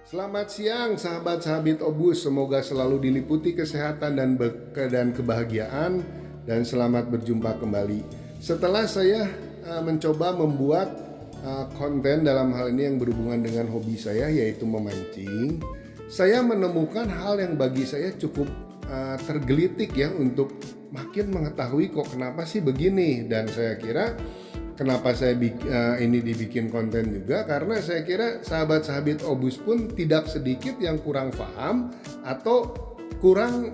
Selamat siang sahabat-sahabat Obus, semoga selalu diliputi kesehatan dan kebahagiaan dan selamat berjumpa kembali. Setelah saya mencoba membuat konten dalam hal ini yang berhubungan dengan hobi saya yaitu memancing, saya menemukan hal yang bagi saya cukup tergelitik ya untuk makin mengetahui kok kenapa sih begini, dan saya kira kenapa saya ini dibikin konten juga karena saya kira sahabat-sahabat Obus pun tidak sedikit yang kurang paham atau kurang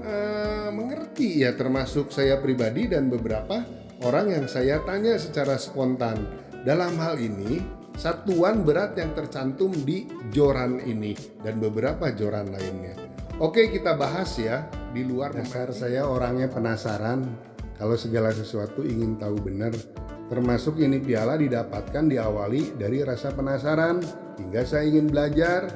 mengerti ya, termasuk saya pribadi dan beberapa orang yang saya tanya secara spontan. Dalam hal ini satuan berat yang tercantum di joran ini dan beberapa joran lainnya. Oke, kita bahas ya. Di luar dasar saya orangnya penasaran, kalau segala sesuatu ingin tahu benar. Termasuk ini piala didapatkan diawali dari rasa penasaran hingga saya ingin belajar,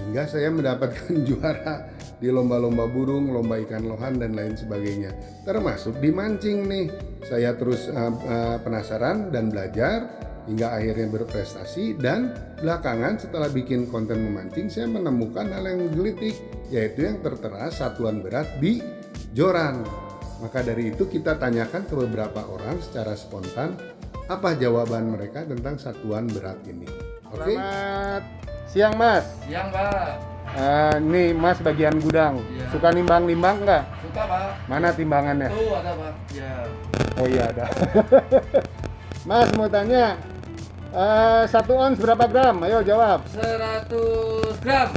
hingga saya mendapatkan juara di lomba-lomba burung, lomba ikan lohan dan lain sebagainya. Termasuk di mancing nih, saya terus penasaran dan belajar hingga akhirnya berprestasi, dan belakangan setelah bikin konten memancing saya menemukan hal yang menggelitik, yaitu yang tertera satuan berat di joran. Maka dari itu kita tanyakan ke beberapa orang secara spontan apa jawaban mereka tentang satuan berat ini. Oke? Selamat siang Mas. Siang Pak. Nih Mas bagian gudang. Ya. Suka nimbang-nimbang nggak? Suka Pak. Mana timbangannya? Tuh ada Pak. Ya. Oh iya ada. Mas mau tanya, 1 ons berapa gram? Ayo jawab. 100 gram.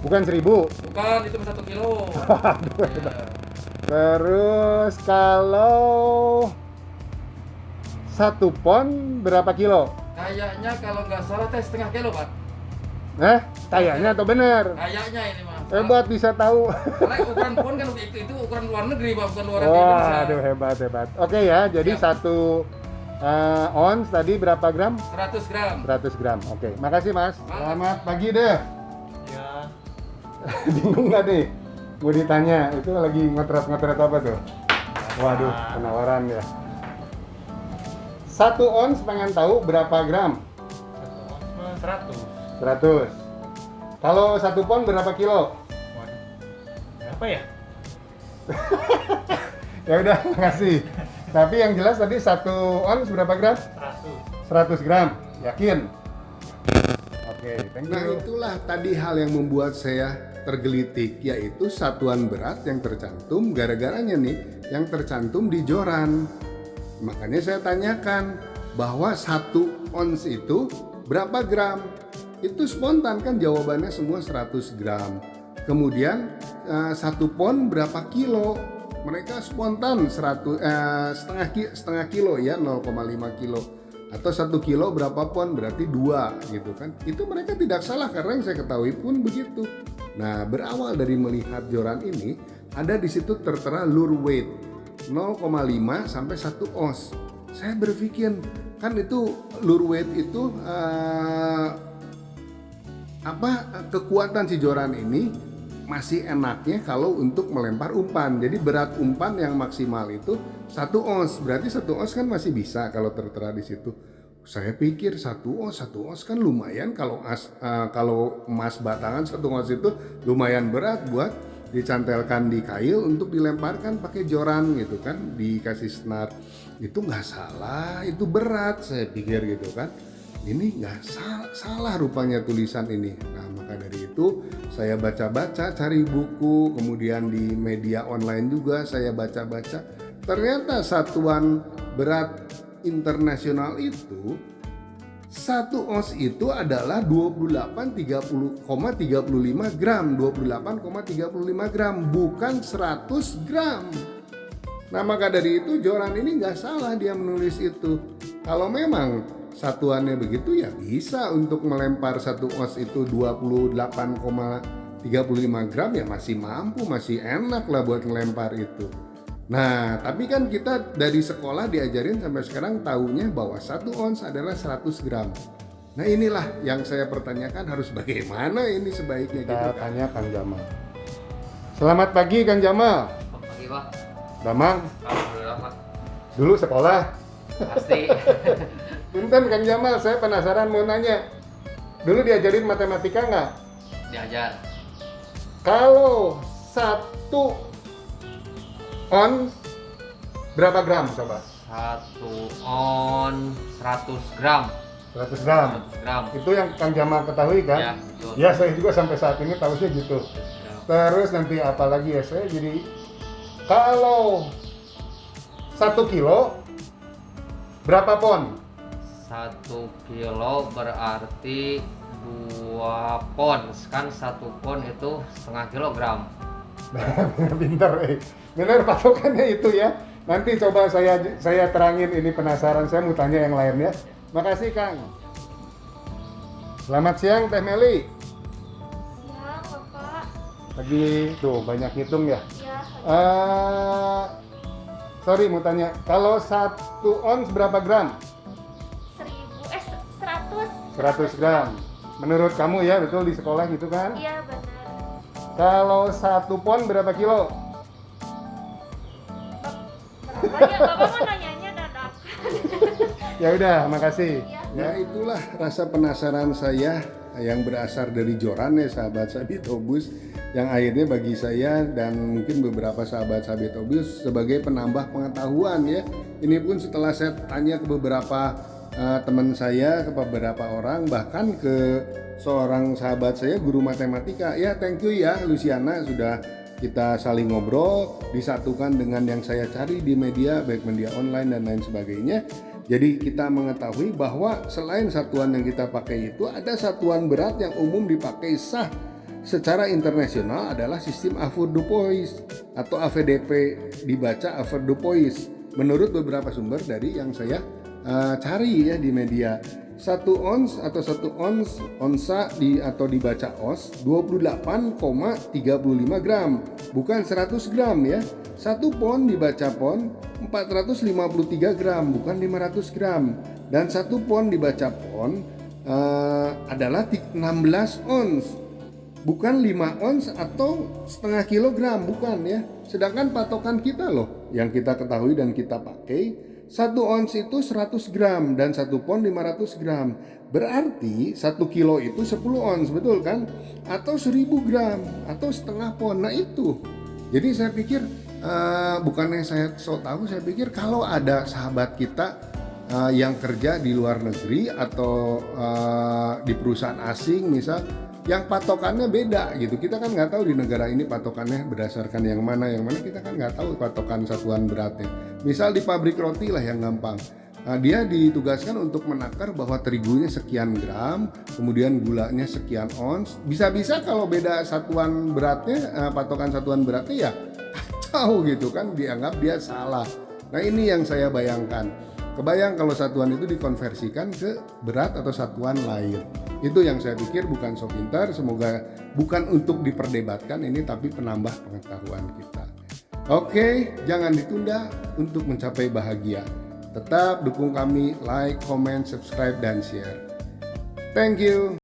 Bukan 1000. Bukan, itu 1 kilo. Aduh, Ya. Terus kalau 1 pon berapa kilo? Kayaknya kalau nggak salah teh setengah kilo Pak. Kayaknya atau bener? Kayaknya ini Mas. Hebat bisa tahu. Karena ukuran pon kan itu ukuran luar negeri Pak, bukan luar Indonesia. Aduh hebat. Oke ya, jadi Siap. 1 ons tadi berapa gram? 100 gram. 100 gram. Oke, makasih Mas. Makasih. Selamat pagi deh. Ya. Bingung nggak nih? Gue ditanya, itu lagi ngetret apa tuh? Waduh, penawaran ya. 1 ons pengen tahu berapa gram? 100. 100. Kalau 1 pon berapa kilo? Waduh. Berapa ya? Ya udah, makasih. Tapi yang jelas tadi 1 ons berapa gram? 100 gram. Yakin? Oke, thank you. Nah, itulah tadi hal yang membuat saya tergelitik, yaitu satuan berat yang tercantum gara-garanya nih yang tercantum di joran. Makanya saya tanyakan bahwa 1 ons itu berapa gram? Itu spontan kan jawabannya semua 100 gram. Kemudian 1 pon berapa kilo? Mereka spontan setengah kilo ya, 0,5 kilo. Atau 1 kilo berapa pon, berarti 2 gitu kan. Itu mereka tidak salah karena yang saya ketahui pun begitu. Nah, berawal dari melihat joran ini, ada di situ tertera lure weight 0,5 sampai 1 ons. Saya berpikir kan itu lure weight itu kekuatan si joran ini masih enaknya kalau untuk melempar umpan. Jadi berat umpan yang maksimal itu 1 ons. Berarti 1 ons kan masih bisa kalau tertera di situ. Saya pikir 1 ons kan lumayan, kalau emas batangan 1 ons itu lumayan berat buat dicantelkan di kail untuk dilemparkan pakai joran gitu kan, dikasih senar. Itu nggak salah, itu berat saya pikir gitu kan. Ini nggak salah rupanya tulisan ini. Nah, maka dari itu saya baca-baca, cari buku, kemudian di media online juga saya baca-baca. Ternyata satuan berat internasional itu 1 ons itu adalah 28,35 gram, 28,35 gram, bukan 100 gram. Nah, maka dari itu joran ini nggak salah dia menulis itu. Kalau memang satuannya begitu ya bisa untuk melempar 1 ons itu 28,35 gram ya masih mampu, masih enak lah buat ngelempar itu. Nah, tapi kan kita dari sekolah diajarin sampai sekarang taunya bahwa 1 ons adalah 100 gram. Nah, inilah yang saya pertanyakan, harus bagaimana ini sebaiknya kita gitu kan? tanya Kang Jamal. Selamat pagi Kang Jamal. Pagi Pak. Damang, Alhamdulillah Pak. dulu sekolah. Pasti. Punten Kang Jamal, saya penasaran mau nanya. Dulu diajarin matematika nggak? Diajar. Kalau 1 ons berapa gram coba? 1 on 100 gram. 100 gram. 100 gram. Itu yang Kang Jamal ketahui kan? Ya, betul. Ya, saya juga sampai saat ini tahunya gitu. 100 gram. Terus nanti apa lagi ya, saya jadi kalau 1 kilo berapa pon? 1 kilo berarti 2 pon. Kan 1 pon itu setengah kilogram. Pinter, bener patokannya itu ya. Nanti coba saya terangin, ini penasaran, saya mau tanya yang lain ya. Makasih Kang. Selamat siang Teh Meli. Siang, Bapak. Lagi tuh banyak hitung ya. Ya, Sorry mau tanya, kalau 1 ons berapa gram? 100. 100 gram. Menurut kamu ya, betul di sekolah gitu kan? Iya, benar. Kalau 1 pon berapa kilo? Berapa ya? Bapak mau nanyanya dadakan. Ya udah, makasih. Iya. Ya itulah rasa penasaran saya yang berasal dari Joran ya sahabat Sabit Obus, yang akhirnya bagi saya dan mungkin beberapa sahabat Sabit Obus sebagai penambah pengetahuan ya. Ini pun setelah saya tanya ke beberapa teman saya, ke beberapa orang, bahkan ke seorang sahabat saya guru matematika. Ya thank you ya Luciana, sudah kita saling ngobrol, disatukan dengan yang saya cari di media, baik media online dan lain sebagainya. Jadi kita mengetahui bahwa selain satuan yang kita pakai itu, ada satuan berat yang umum dipakai sah secara internasional adalah sistem Avoirdupois atau AVDP, dibaca Avoirdupois menurut beberapa sumber dari yang saya cari ya di media. 1 ons atau 1 ons onsa atau dibaca os 28,35 gram, bukan 100 gram ya. 1 pon dibaca pon 453 gram, bukan 500 gram. Dan 1 pon dibaca pon adalah 16 ons, bukan 5 ons atau setengah kilogram, bukan ya. Sedangkan patokan kita loh yang kita ketahui dan kita pakai, 1 ons itu 100 gram dan 1 pon 500 gram. Berarti 1 kilo itu 10 ons, betul kan? Atau 1000 gram atau setengah pon. Nah itu. Jadi saya pikir bukannya saya so tahu, saya pikir kalau ada sahabat kita yang kerja di luar negeri atau di perusahaan asing misal, yang patokannya beda gitu. Kita kan nggak tahu di negara ini patokannya berdasarkan yang mana kita kan nggak tahu patokan satuan beratnya. Misal di pabrik roti lah yang gampang, dia ditugaskan untuk menakar bahwa terigunya sekian gram, kemudian gulanya sekian ons. Bisa-bisa kalau beda satuan beratnya, patokan satuan beratnya ya kacau gitu kan, dianggap dia salah. Nah ini yang saya bayangkan. Kebayang kalau satuan itu dikonversikan ke berat atau satuan lain. Itu yang saya pikir, bukan so pintar, semoga bukan untuk diperdebatkan ini, tapi penambah pengetahuan kita. Oke, jangan ditunda untuk mencapai bahagia. Tetap dukung kami, like, comment, subscribe, dan share. Thank you.